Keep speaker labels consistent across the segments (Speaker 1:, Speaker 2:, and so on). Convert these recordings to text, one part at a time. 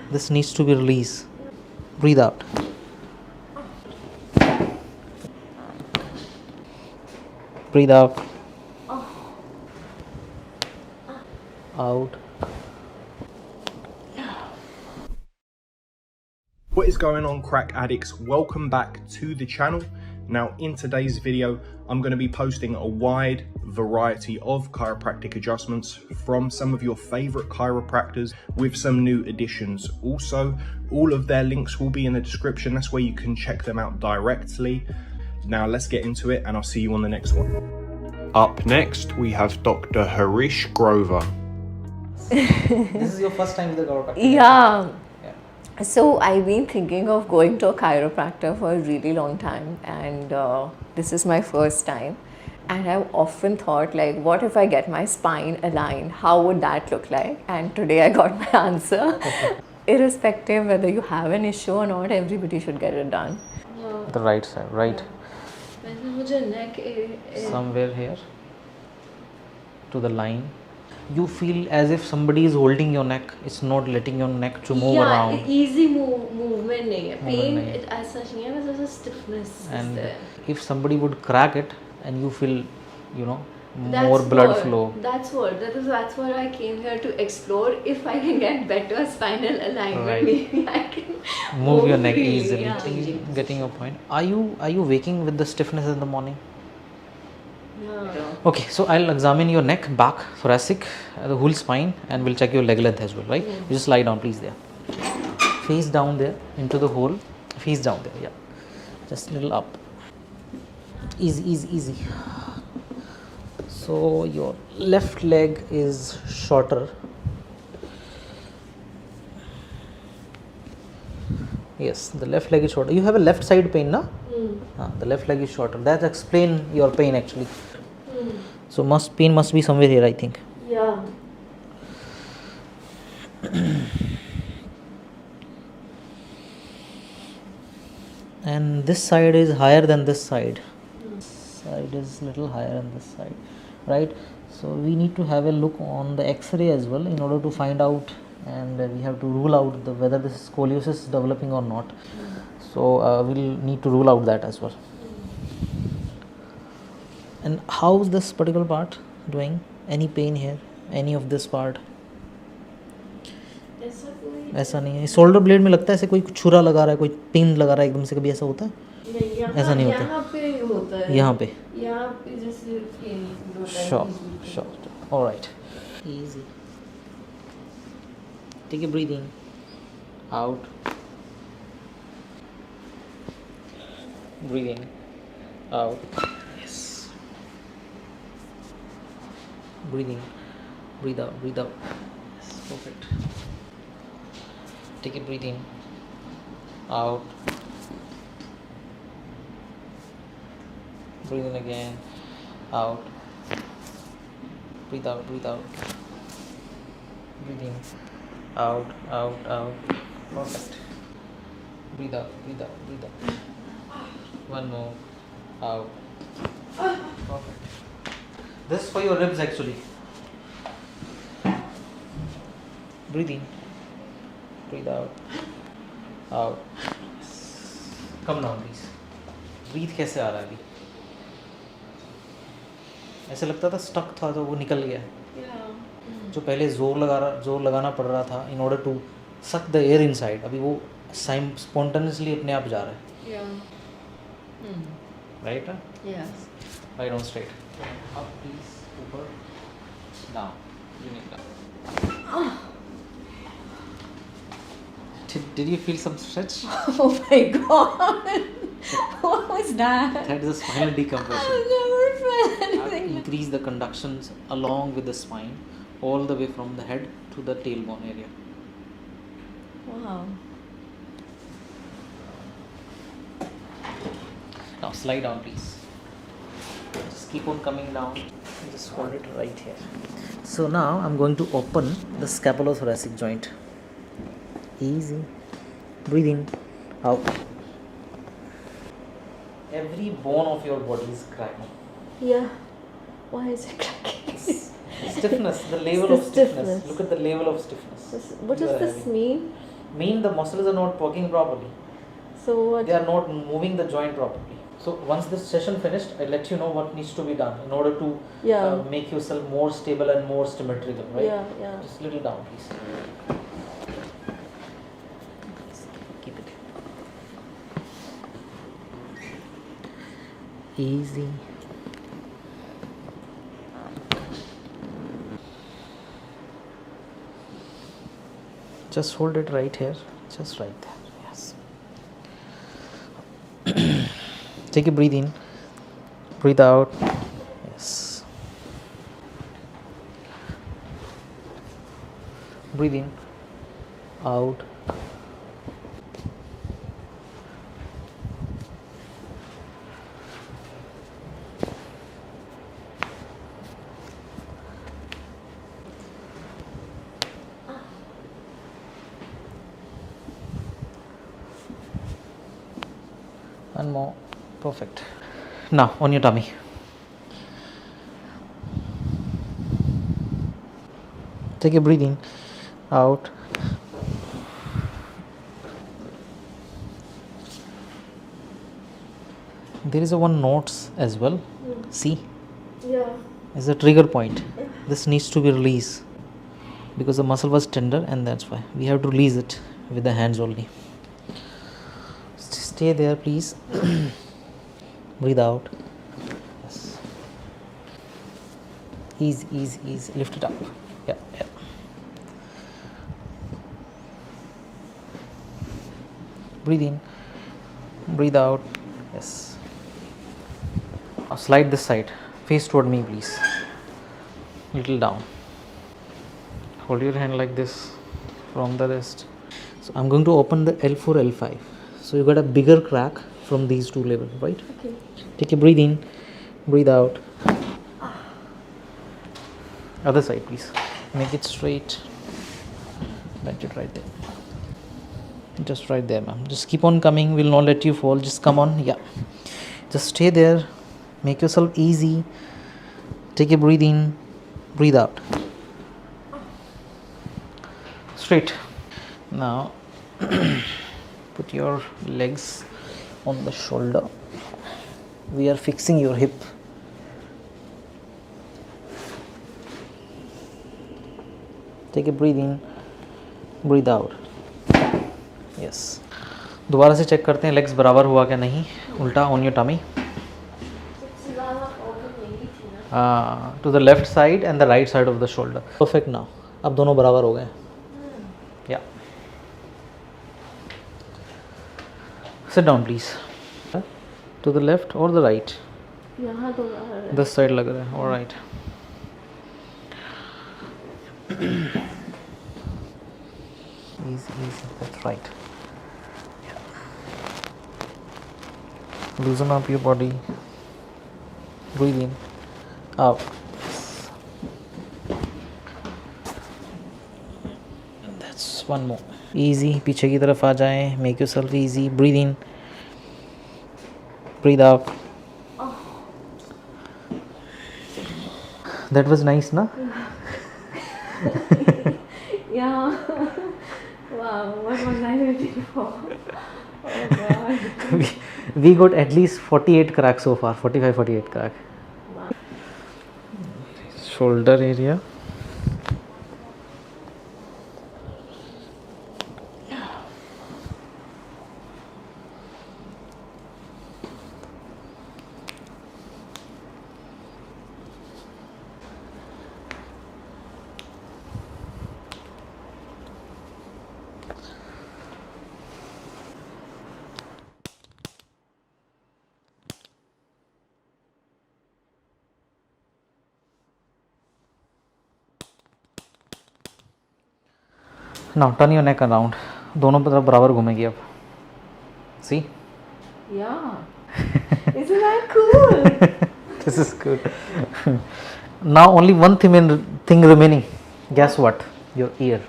Speaker 1: This needs to be released. Breathe out. Breathe out. Out.
Speaker 2: What is going on, crack addicts? Welcome back to the channel. Now in today's video I'm going to be posting a wide variety of chiropractic adjustments from some of your favorite chiropractors with some new additions. Also, all of their links will be in the description. That's where you can check them out directly. Now let's get into it and I'll see you on the next one. Up next we have Dr. Harish Grover.
Speaker 1: This is your first time with the chiropractor?
Speaker 3: Yeah. So I've been thinking of going to a chiropractor for a really long time, and this is my first time. And I've often thought, like, what if I get my spine aligned? How would that look like? And today I got my answer. Irrespective whether you have an issue or not, everybody should get it done.
Speaker 1: The right side, right?
Speaker 3: Neck
Speaker 1: Somewhere here to the line. You feel as if somebody is holding your neck. It's not letting your neck to move around.
Speaker 3: Easy movement नहीं है. Pain as such नहीं है, बस stiffness
Speaker 1: And
Speaker 3: is there.
Speaker 1: if somebody would crack it and you feel, more blood flow.
Speaker 3: That's what I came here to explore. If I can get better spinal alignment,
Speaker 1: Right.
Speaker 3: maybe I can
Speaker 1: Move your neck
Speaker 3: freely,
Speaker 1: easily.
Speaker 3: yeah.
Speaker 1: Getting your point. Are you waking with the stiffness in the morning?
Speaker 3: Yeah.
Speaker 1: Okay, so I'll examine your neck, back, thoracic, the whole spine, and we'll check your leg length as well, right? You just lie down, please, there. Face down there, into the hole. Face down there, yeah. Just a little up. Easy, easy, easy. So your left leg is shorter. Yes, the left leg is shorter. You have a left side pain, na? The left leg is shorter. That explains your pain actually. So pain must be somewhere here, I think.
Speaker 3: Yeah.
Speaker 1: And this side is higher than this side. This side is little higher than this side, right? So we need to have a look on the X-ray as well in order to find out, and we have to rule out whether this is scoliosis is developing or not. So we'll need to rule out that as well. And how's this particular part doing? Any pain here? Any of this part? ऐसा नहीं है. Shoulder blade में लगता है ऐसे कोई छुरा लगा रहा है, कोई पिन लगा रहा है एकदम से, कभी ऐसा होता है? ऐसा नहीं होता.
Speaker 3: यहाँ पे होता है.
Speaker 1: यहाँ पे.
Speaker 3: यहाँ पे जैसे pain होता है.
Speaker 1: Sure. All right. Easy. Take a breathe in. Out. Breathe in. Out. Yes. Breathe in. Breathe out. Breathe out. Yes. Perfect. Take a breathe in. Out. Breathe in again. Out. Breathe out. Breathe out. Breathe in. Out. Perfect. Breathe out. Breathe out. Breathe out. One more. Out. Perfect. This is for your ribs actually. Breathe in. Breathe out. Out. Come down please. Breathe कैसे आ रहा है अभी? ऐसे लगता था stuck था तो वो निकल गया. जो पहले जोर लगाना पड़ रहा था in order to suck the air inside, अभी वो spontaneously अपने आप जा रहा है.
Speaker 3: Yeah.
Speaker 1: Right?
Speaker 3: Yes.
Speaker 1: Lie down straight. Up please. Upper. Down. Bring it down. Did you feel some stretch?
Speaker 3: Oh my god. What was that?
Speaker 1: That is a spinal decompression.
Speaker 3: I've never felt anything.
Speaker 1: Increase the conductions along with the spine all the way from the head to the tailbone area.
Speaker 3: Wow.
Speaker 1: Now slide down please. Just keep on coming down. Just hold it right here. So now I'm going to open the scapulothoracic joint. Easy. Breathe in. Out. Every bone of your body is cracking.
Speaker 3: Yeah. Why is it cracking?
Speaker 1: Stiffness, the level of stiffness. Look at the level of stiffness.
Speaker 3: What does this mean?
Speaker 1: mean the muscles are not working properly.
Speaker 3: So what?
Speaker 1: They are not moving the joint properly. So once this session finished, I'll let you know what needs to be done in order to make yourself more stable and more symmetrical, right?
Speaker 3: Yeah.
Speaker 1: Just a little down, please. Keep it easy. Just hold it right here, just right there. Yes. Take a breathe in, breathe out. Yes. Breathe in, out. One more. Perfect. Now on your tummy. Take a breathe in, out. There is a one notes as well. See?
Speaker 3: Yeah.
Speaker 1: Is a trigger point. This needs to be released because the muscle was tender, and that's why we have to release it with the hands only. Stay there, please. Breathe out. Yes. Easy. Lift it up. Yeah. Breathe in. Breathe out. Yes. Now slide this side. Face toward me, please. Little down. Hold your hand like this from the wrist. So I'm going to open the L4, L5. So you got a bigger crack from these two levels, right?
Speaker 3: Okay.
Speaker 1: Take a breathe in, breathe out. Other side, please. Make it straight. Bend it right there. Just right there, ma'am. Just keep on coming. We'll not let you fall. Just come on. Yeah. Just stay there. Make yourself easy. Take a breathe in, breathe out. Straight. Now put your legs on the shoulder. We are fixing your hip. Take a breathe in, breathe out. Yes. दोबारा से check करते हैं legs बराबर हुआ क्या नहीं. उल्टा on your tummy. To the left side and the right side of the shoulder. Perfect now. अब दोनों बराबर हो गए. Yeah. Sit down, please. To the left or the right?
Speaker 3: यहाँ तो लग रहा है.
Speaker 1: This side लग रहा है. All right. Easy. That's right. Yeah. Loosen up your body. Breathe in, out. That's one more. Easy. पीछे की तरफ आ जाएं. Make yourself easy. Breathe in. Breathe out. That was nice, na?
Speaker 3: Yeah. Wow, what was I waiting for? Oh God.
Speaker 1: we got at least 48 cracks so far. 45, 48 crack.
Speaker 3: Wow.
Speaker 1: Shoulder area. Now turn your neck around. दोनों तरफ बराबर घूमेगी अब. See?
Speaker 3: Yeah. Isn't that cool?
Speaker 1: This is good. Now only one thing remaining. Guess what? Your ear.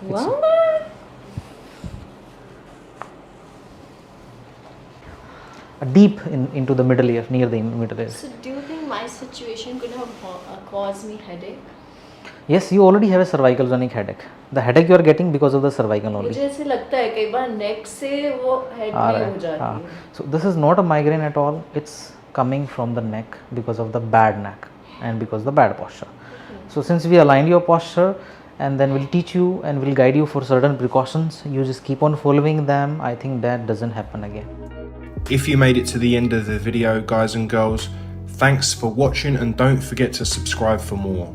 Speaker 3: What?
Speaker 1: Deep into the middle ear, near the middle ear.
Speaker 3: So do you think my situation could have caused me headache?
Speaker 1: Yes, you already have a cervical zonic headache. The headache you are getting because of the cervical only.
Speaker 3: मुझे ऐसे लगता है कई बार नेक से वो head
Speaker 1: आ
Speaker 3: में
Speaker 1: रहा
Speaker 3: हो
Speaker 1: है,
Speaker 3: जाती
Speaker 1: हाँ.
Speaker 3: है.
Speaker 1: So this is not a migraine at all. It's coming from the neck because of the bad neck and because of the bad posture. So since we aligned your posture and then we'll teach you and we'll guide you for certain precautions, you just keep on following them. I think that doesn't happen again.
Speaker 2: If you made it to the end of the video, guys and girls, thanks for watching and don't forget to subscribe for more.